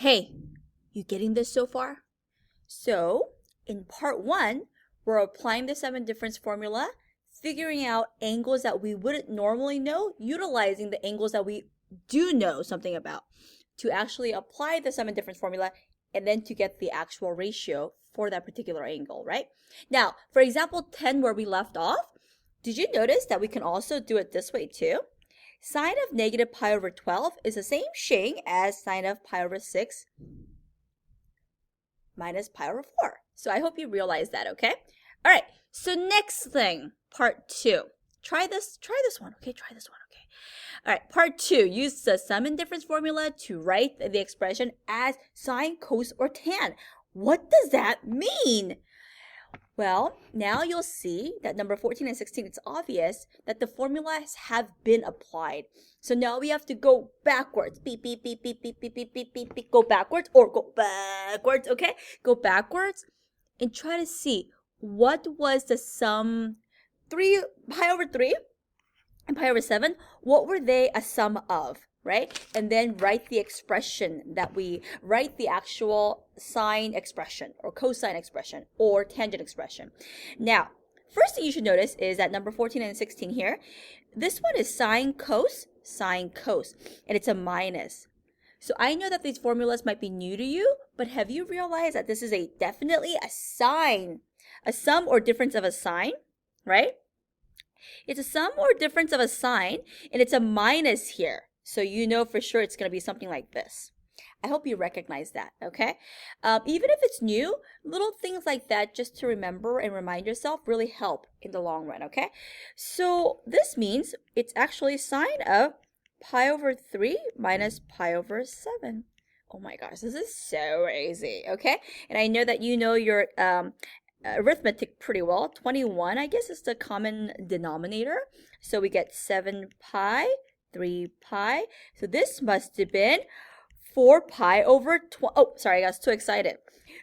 Hey, you getting this so far? So, in part 1, we're applying the 7 difference formula, figuring out angles that we wouldn't normally know, utilizing the angles that we do know something about to actually apply the 7 difference formula and then to get the actual ratio for that particular angle, right? Now, for example 10 where we left off, did you notice that we can also do it this way too? Sine of negative pi over 12 is the same thing as sine of pi over 6 minus pi over 4. So I hope you realize that, okay? All right, so next thing, part 2. Try this one, okay? Try this one, okay? All right, part 2. Use the sum and difference formula to write the expression as sine, cos, or tan. What does that mean? Well, now you'll see that number 14 and 16, it's obvious that the formulas have been applied. So now we have to go backwards. Beep, beep, beep, beep, beep, beep, beep, beep, beep, beep. Go backwards or go backwards, okay? Go backwards and try to see what was the sum, pi over 3 and pi over 7, what were they a sum of? Right? And then write the expression write the actual sine expression or cosine expression or tangent expression. Now, first thing you should notice is that number 14 and 16 here, this one is sine, cos, and it's a minus. So I know that these formulas might be new to you, but have you realized that this is definitely a sine, a sum or difference of a sine, right? It's a sum or difference of a sine, and it's a minus here. So you know for sure it's going to be something like this. I hope you recognize that, okay? Even if it's new, little things like that just to remember and remind yourself really help in the long run, okay? So this means it's actually sine of pi over 3 minus pi over 7. Oh my gosh, this is so easy, okay? And I know that you know your arithmetic pretty well. 21, I guess, is the common denominator. So we get 7 pi, 3 pi. So this must have been 4 pi over oh, sorry, I got too excited.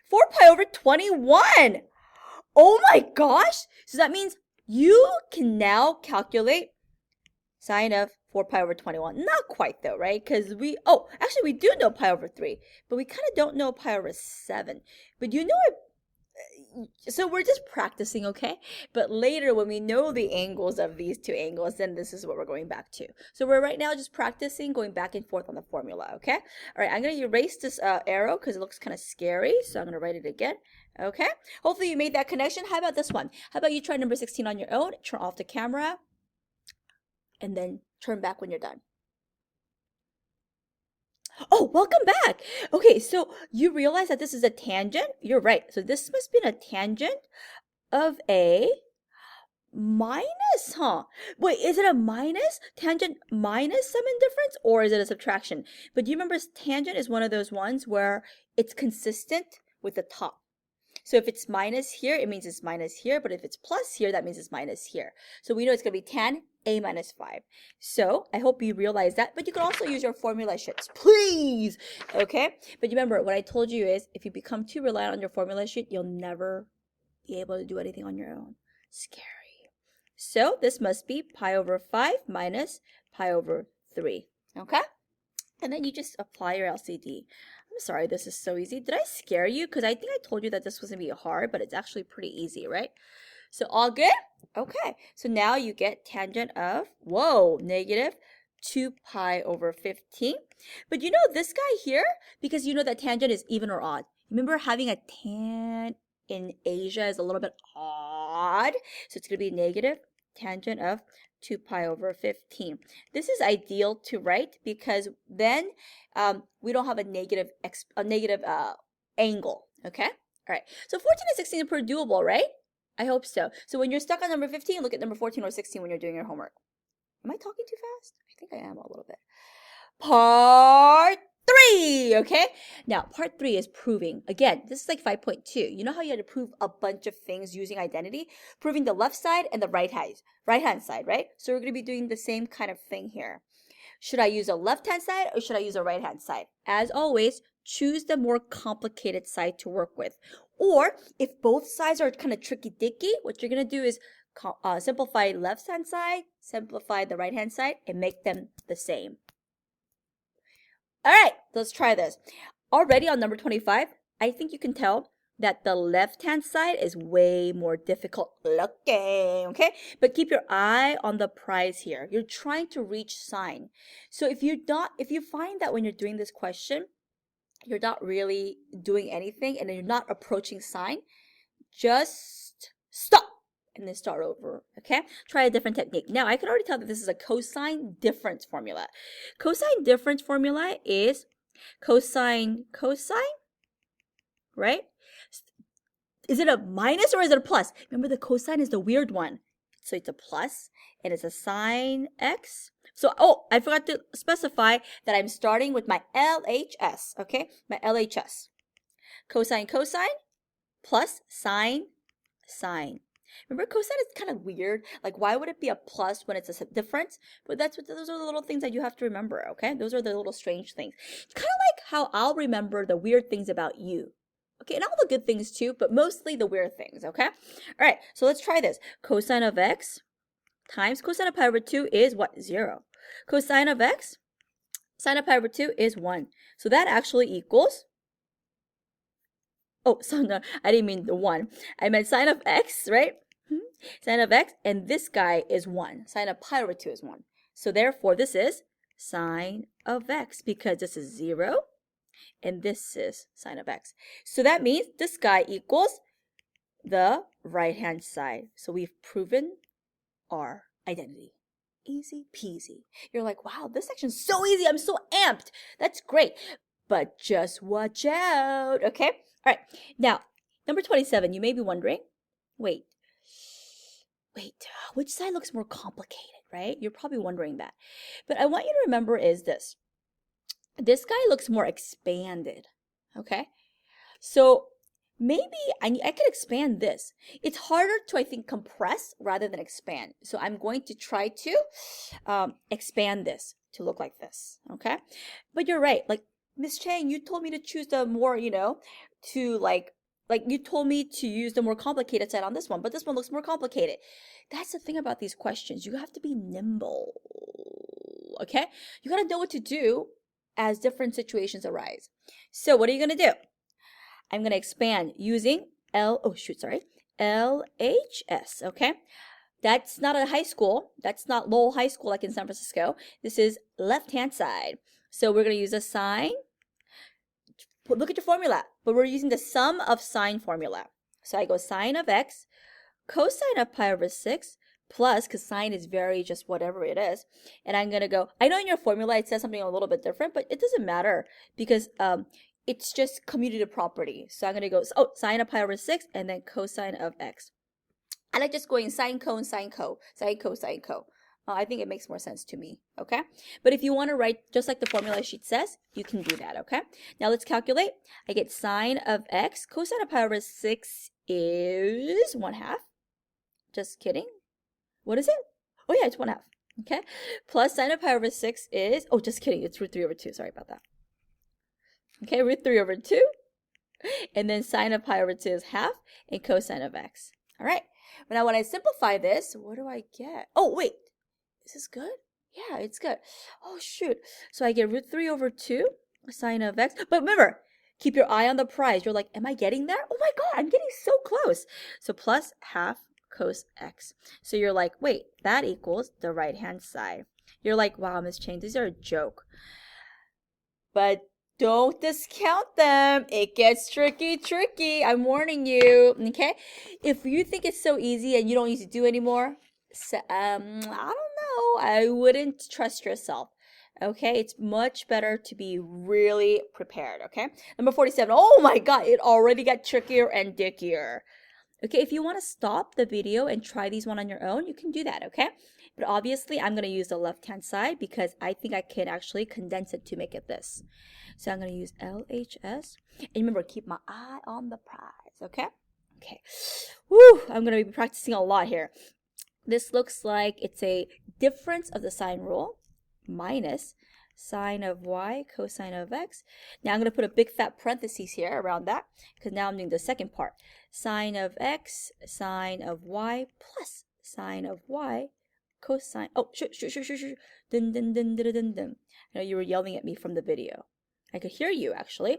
4 pi over 21. Oh my gosh. So that means you can now calculate sine of 4 pi over 21. Not quite though, right? Because actually we do know pi over 3, but we kind of don't know pi over 7. But you know it. So we're just practicing, okay? But later when we know the angles of these two angles, then this is what we're going back to. So we're right now just practicing going back and forth on the formula, okay? All right, I'm going to erase this arrow because it looks kind of scary. So I'm going to write it again, okay? Hopefully you made that connection. How about this one? How about you try number 16 on your own, turn off the camera, and then turn back when you're done. Oh, welcome back. Okay, so you realize that this is a tangent? You're right. So this must be a tangent of a minus, huh? Wait, is it a minus? Tangent minus sum and difference? Or is it a subtraction? But do you remember tangent is one of those ones where it's consistent with the top. So if it's minus here, it means it's minus here. But if it's plus here, that means it's minus here. So we know it's going to be tan a minus 5. So I hope you realize that. But you can also use your formula sheets, please. Okay? But remember, what I told you is if you become too reliant on your formula sheet, you'll never be able to do anything on your own. Scary. So this must be pi over 5 minus pi over 3. Okay? And then you just apply your LCD. I'm sorry, this is so easy. Did I scare you? Because I think I told you that this was going to be hard, but it's actually pretty easy, right? So all good? Okay. So now you get tangent of, negative 2 pi over 15. But you know this guy here, because you know that tangent is even or odd. Remember having a tan in Asia is a little bit odd. So it's going to be negative tangent of 2 pi over 15. This is ideal to write because then we don't have a negative angle, okay? All right, so 14 and 16 are pretty doable, right? I hope so. So when you're stuck on number 15, look at number 14 or 16 when you're doing your homework. Am I talking too fast? I think I am a little bit. Part 3, okay? Now, part 3 is proving. Again, this is like 5.2. You know how you had to prove a bunch of things using identity? Proving the left side and the right-hand side, right? So we're going to be doing the same kind of thing here. Should I use a left-hand side or should I use a right-hand side? As always, choose the more complicated side to work with. Or if both sides are kind of tricky-dicky, what you're going to do is simplify left-hand side, simplify the right-hand side, and make them the same. All right, let's try this. already on number 25, I think you can tell that the left-hand side is way more difficult looking, okay? But keep your eye on the prize here. You're trying to reach sine. So if you find that when you're doing this question, you're not really doing anything and then you're not approaching sine, just stop and then start over, okay? Try a different technique. Now, I can already tell that this is a cosine difference formula. Cosine difference formula is cosine, right? Is it a minus or is it a plus? Remember, the cosine is the weird one. So it's a plus and it's a sine x. So, oh, I forgot to specify that I'm starting with my LHS, okay? My LHS. Cosine plus sine. Remember, cosine is kind of weird. Like, why would it be a plus when it's a difference? But those are the little things that you have to remember, okay? Those are the little strange things. It's kind of like how I'll remember the weird things about you. Okay, and all the good things too, but mostly the weird things, okay? All right, so let's try this. Cosine of x times cosine of pi over 2 is what? 0. Cosine of x, sine of pi over 2 is 1. So that actually equals, oh, so no, I didn't mean the 1. I meant sine of x, right? Sine of x, and this guy is 1. Sine of pi over 2 is 1. So therefore, this is sine of x because this is 0. And this is sine of x. So that means this guy equals the right-hand side. So we've proven our identity. Easy peasy. You're like, wow, this section's so easy. I'm so amped. That's great. But just watch out, okay? All right. Now, number 27, you may be wondering, wait, which side looks more complicated, right? You're probably wondering that. But I want you to remember is this. This guy looks more expanded, okay? So maybe I could expand this. It's harder to, I think, compress rather than expand. So I'm going to try to expand this to look like this, okay? But you're right. Like, Miss Chang, you told me to choose the more, to like you told me to use the more complicated side on this one, but this one looks more complicated. That's the thing about these questions. You have to be nimble, okay? You got to know what to do as different situations arise. So what are you going to do? I'm going to expand using LHS, okay? That's not a high school. That's not Lowell High School like in San Francisco. This is left-hand side. So we're going to use a sine. Look at your formula, but we're using the sum of sine formula. So I go sine of x, cosine of pi over 6, plus, because sine is very just whatever it is. And I'm going to go, I know in your formula it says something a little bit different, but it doesn't matter because it's just commutative property. So I'm going to go, sine of pi over 6 and then cosine of x. I like just going sine, cone, sine, co, sine, co, sine, co. I think it makes more sense to me, okay? But if you want to write just like the formula sheet says, you can do that, okay? Now let's calculate. I get sine of x, cosine of pi over 6 is 1/2. Just kidding. What is it? Oh yeah, it's 1/2. Okay. Plus sine of pi over 6 is, oh, just kidding. It's root 3 over 2. Sorry about that. Okay, root 3 over 2. And then sine of pi over 2 is 1/2 and cosine of x. All right. Now when I simplify this, what do I get? Oh, wait. Is this good? Yeah, it's good. Oh, shoot. So I get root 3 over 2 sine of x. But remember, keep your eye on the prize. You're like, am I getting there? Oh my God, I'm getting so close. So plus 1/2 cos x. So you're like, wait, that equals the right-hand side. You're like, wow, Miss Chang, these are a joke. But don't discount them. It gets tricky. I'm warning you, okay? If you think it's so easy and you don't need to do anymore, I don't know. I wouldn't trust yourself. Okay, it's much better to be really prepared, okay? Number 47. Oh my God, it already got trickier and dickier. Okay, if you want to stop the video and try these one on your own, you can do that, okay? But obviously, I'm going to use the left-hand side because I think I can actually condense it to make it this. So I'm going to use LHS. And remember, keep my eye on the prize, okay? Okay. Woo! I'm going to be practicing a lot here. This looks like it's a difference of the sine rule minus sine of y cosine of x. Now I'm going to put a big fat parentheses here around that because now I'm doing the second part. Sine of x, sine of y plus sine of y cosine. Oh, dun. I know you were yelling at me from the video. I could hear you actually.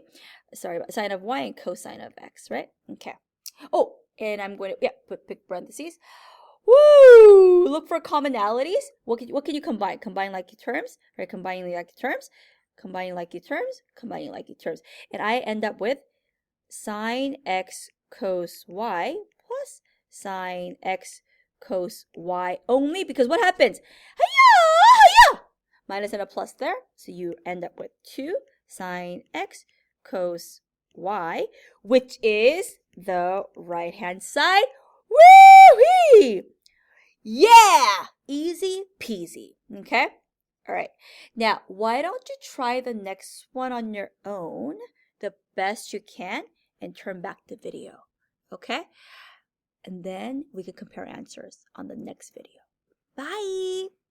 Sorry, sine of y and cosine of x, right? Okay. Oh, and I'm going to, put big parentheses. Woo! Look for commonalities. What can you combine? Combine likely terms, right? Combining likely terms, combining likely terms, combining likely terms. And I end up with sine x cos y plus sine x cos y only, because what happens? Hiya! Minus and a plus there. So you end up with 2 sine x cos y, which is the right-hand side. Woo-hee! Yeah! Easy peasy. Okay? All right. Now, why don't you try the next one on your own the best you can and turn back the video. Okay? And then we can compare answers on the next video. Bye!